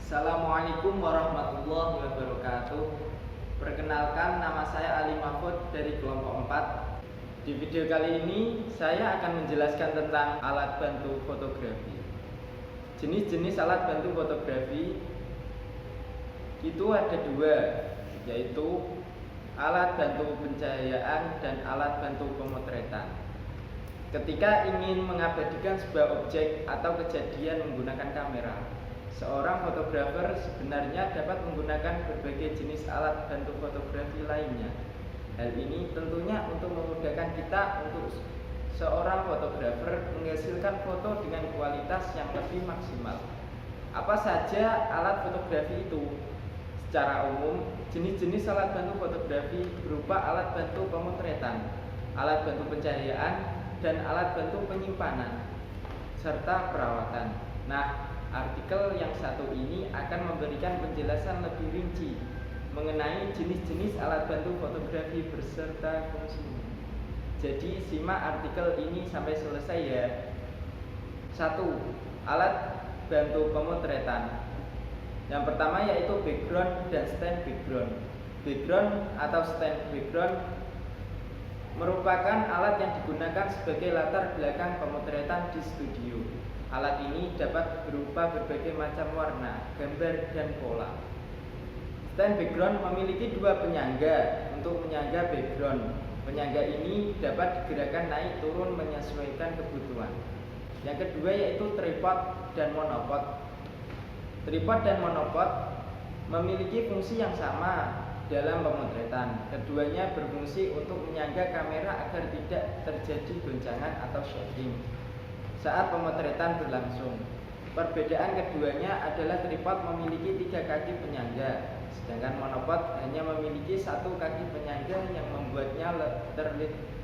Assalamualaikum warahmatullahi wabarakatuh. Perkenalkan, nama saya Ali Mahfud dari kelompok 4. Di video kali ini saya akan menjelaskan tentang alat bantu fotografi. Jenis-jenis alat bantu fotografi itu ada dua, yaitu alat bantu pencahayaan dan alat bantu pemotretan. Ketika ingin mengabadikan sebuah objek atau kejadian menggunakan kamera, seorang fotografer sebenarnya dapat menggunakan berbagai jenis alat bantu fotografi lainnya. Hal ini tentunya untuk memudahkan kita untuk seorang fotografer menghasilkan foto dengan kualitas yang lebih maksimal. Apa saja alat fotografi itu? Secara umum, jenis-jenis alat bantu fotografi berupa alat bantu pemotretan, alat bantu pencahayaan, dan alat bantu penyimpanan, serta perawatan. Nah, artikel yang satu ini akan memberikan penjelasan lebih rinci mengenai jenis-jenis alat bantu fotografi beserta fungsinya. Jadi simak artikel ini sampai selesai ya. 1. Alat bantu pemotretan. Yang pertama yaitu background dan stand background. Background atau stand background merupakan alat yang digunakan sebagai latar belakang pemotretan di studio. Alat ini dapat berupa berbagai macam warna, gambar, dan pola. Stand background memiliki dua penyangga untuk menyangga background. Penyangga ini dapat digerakkan naik turun menyesuaikan kebutuhan. Yang kedua yaitu tripod dan monopod. Tripod dan monopod memiliki fungsi yang sama dalam pemotretan. Keduanya berfungsi untuk menyangga kamera agar tidak terjadi goncangan atau shaking saat pemotretan berlangsung. Perbedaan keduanya adalah tripod memiliki 3 kaki penyangga, sedangkan monopod hanya memiliki 1 kaki penyangga yang membuatnya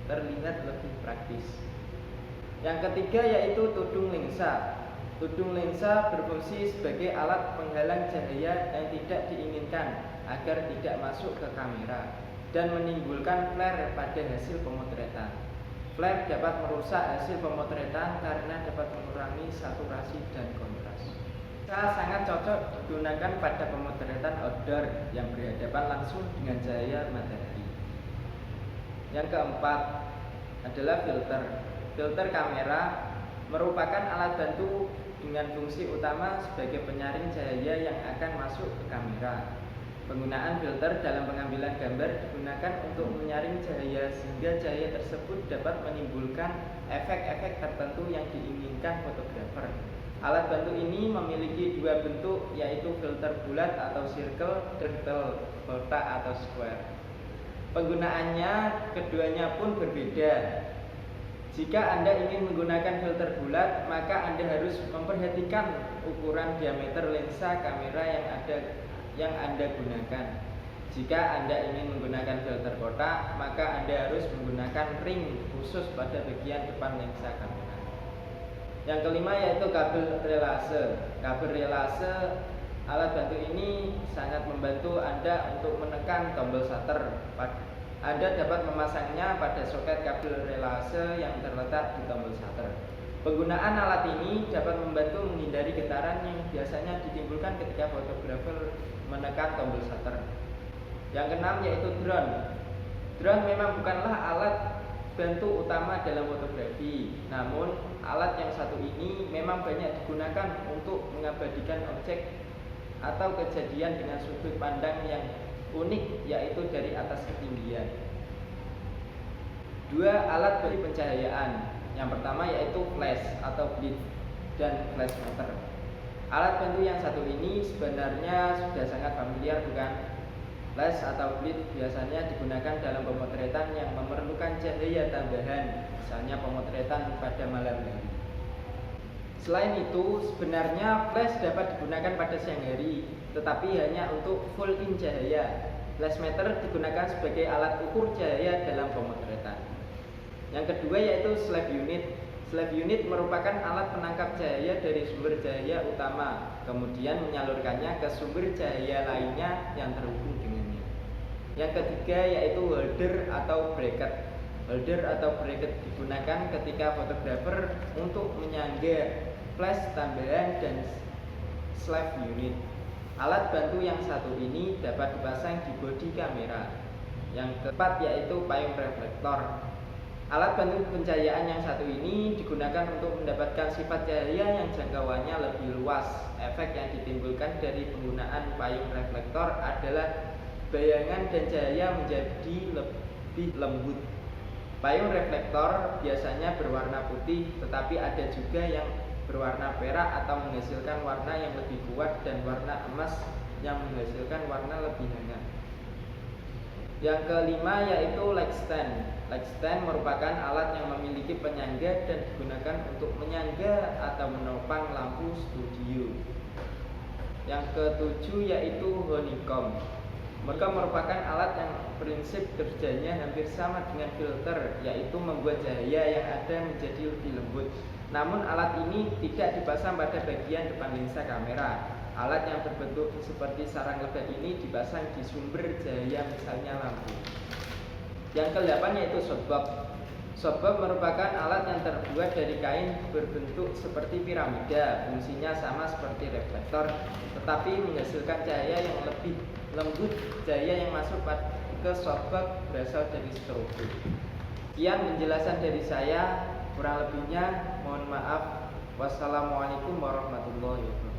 terlihat lebih praktis. Yang ketiga yaitu tudung lensa. Tudung lensa berfungsi sebagai alat penghalang cahaya yang tidak diinginkan agar tidak masuk ke kamera dan menimbulkan flare pada hasil pemotretan. Flare dapat merusak hasil pemotretan karena dapat mengurangi saturasi dan kontras. Sangat cocok digunakan pada pemotretan outdoor yang berhadapan langsung dengan cahaya matahari. Yang keempat adalah filter. Filter kamera merupakan alat bantu dengan fungsi utama sebagai penyaring cahaya yang akan masuk ke kamera. Penggunaan filter dalam pengambilan gambar digunakan untuk menyaring cahaya sehingga cahaya tersebut dapat menimbulkan efek-efek tertentu yang diinginkan fotografer. Alat bantu ini memiliki dua bentuk, yaitu filter bulat atau circle dan filter kotak atau square. Penggunaannya keduanya pun berbeda. Jika Anda ingin menggunakan filter bulat, maka Anda harus memperhatikan ukuran diameter lensa kamera yang Anda gunakan. Jika Anda ingin menggunakan filter kotak, maka Anda harus menggunakan ring khusus pada bagian depan lensa kamera. Yang kelima yaitu kabel relase. Kabel relase, alat bantu ini sangat membantu Anda untuk menekan tombol shutter. Anda dapat memasangnya pada soket kabel relase yang terletak di tombol shutter. Penggunaan alat ini dapat membantu menghindari getaran yang biasanya ditimbulkan ketika fotografer menekan tombol shutter. Yang keenam yaitu drone. Drone memang bukanlah alat bantu utama dalam fotografi, namun alat yang satu ini memang banyak digunakan untuk mengabadikan objek atau kejadian dengan sudut pandang yang unik, yaitu dari atas ketinggian. 2. Alat bantu pencahayaan. Yang pertama yaitu flash atau blitz dan flash meter. Alat bantu yang satu ini sebenarnya sudah sangat familiar, bukan? Flash atau blitz biasanya digunakan dalam pemotretan yang memerlukan cahaya tambahan, misalnya pemotretan pada malam hari. Selain itu, sebenarnya flash dapat digunakan pada siang hari, tetapi hanya untuk full in cahaya. Flash meter digunakan sebagai alat ukur cahaya dalam pemotretan. Yang kedua yaitu slave unit. Slave unit merupakan alat penangkap cahaya dari sumber cahaya utama, kemudian menyalurkannya ke sumber cahaya lainnya yang terhubung dengannya. Yang ketiga yaitu holder atau bracket. Holder atau bracket digunakan ketika fotografer untuk menyangga flash tambahan dan slave unit. Alat bantu yang satu ini dapat dipasang di bodi kamera. Yang keempat yaitu payung reflektor. Alat bantu pencahayaan yang satu ini digunakan untuk mendapatkan sifat cahaya yang jangkauannya lebih luas. Efek yang ditimbulkan dari penggunaan payung reflektor adalah bayangan dan cahaya menjadi lebih lembut. Payung reflektor biasanya berwarna putih, tetapi ada juga yang berwarna perak atau menghasilkan warna yang lebih kuat, dan warna emas yang menghasilkan warna lebih hangat. Yang kelima yaitu light stand. Light stand merupakan alat yang memiliki penyangga dan digunakan untuk menyangga atau menopang lampu studio. Yang ketujuh yaitu honeycomb. Mereka merupakan alat yang prinsip kerjanya hampir sama dengan filter, yaitu membuat cahaya yang ada menjadi lebih lembut. Namun alat ini tidak dipasang pada bagian depan lensa kamera. Alat yang berbentuk seperti sarang lebat ini dipasang di sumber cahaya, misalnya lampu. Yang ke-8 yaitu softbox. Softbox merupakan alat yang terbuat dari kain berbentuk seperti piramida. Fungsinya sama seperti reflektor, tetapi menghasilkan cahaya yang lebih lembut. Cahaya yang masuk ke softbox berasal dari strobo. Sekian penjelasan dari saya. Kurang lebihnya mohon maaf. Wassalamualaikum warahmatullahi wabarakatuh.